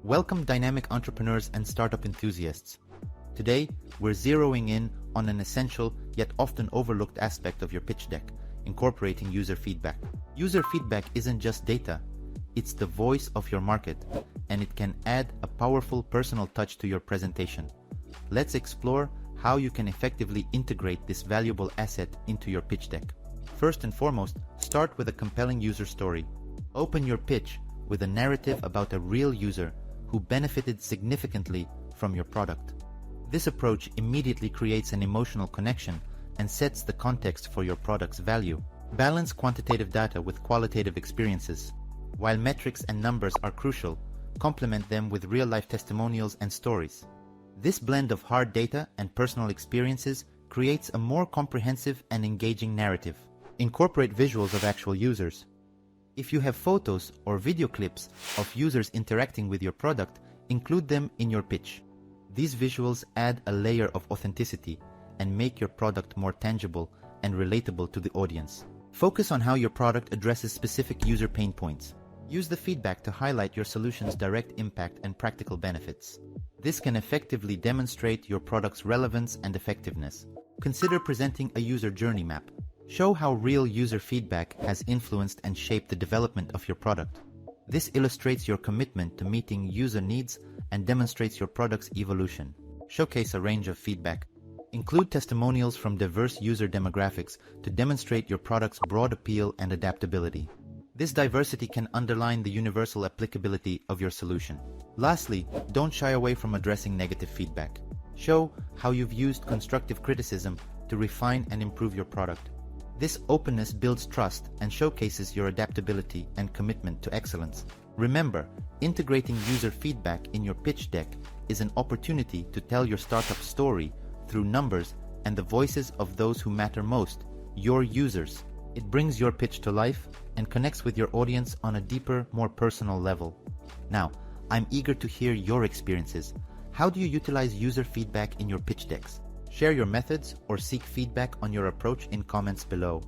Welcome dynamic entrepreneurs and startup enthusiasts. Today, we're zeroing in on an essential yet often overlooked aspect of your pitch deck, incorporating user feedback. User feedback isn't just data, it's the voice of your market, and it can add a powerful personal touch to your presentation. Let's explore how you can effectively integrate this valuable asset into your pitch deck. First and foremost, start with a compelling user story. Open your pitch with a narrative about a real user who benefited significantly from your product. This approach immediately creates an emotional connection and sets the context for your product's value. Balance quantitative data with qualitative experiences. While metrics and numbers are crucial, complement them with real-life testimonials and stories. This blend of hard data and personal experiences creates a more comprehensive and engaging narrative. Incorporate visuals of actual users. If you have photos or video clips of users interacting with your product, include them in your pitch. These visuals add a layer of authenticity and make your product more tangible and relatable to the audience. Focus on how your product addresses specific user pain points. Use the feedback to highlight your solution's direct impact and practical benefits. This can effectively demonstrate your product's relevance and effectiveness. Consider presenting a user journey map. Show how real user feedback has influenced and shaped the development of your product. This illustrates your commitment to meeting user needs and demonstrates your product's evolution. Showcase a range of feedback. Include testimonials from diverse user demographics to demonstrate your product's broad appeal and adaptability. This diversity can underline the universal applicability of your solution. Lastly, don't shy away from addressing negative feedback. Show how you've used constructive criticism to refine and improve your product. This openness builds trust and showcases your adaptability and commitment to excellence. Remember, integrating user feedback in your pitch deck is an opportunity to tell your startup story through numbers and the voices of those who matter most, your users. It brings your pitch to life and connects with your audience on a deeper, more personal level. Now, I'm eager to hear your experiences. How do you utilize user feedback in your pitch decks? Share your methods or seek feedback on your approach in comments below.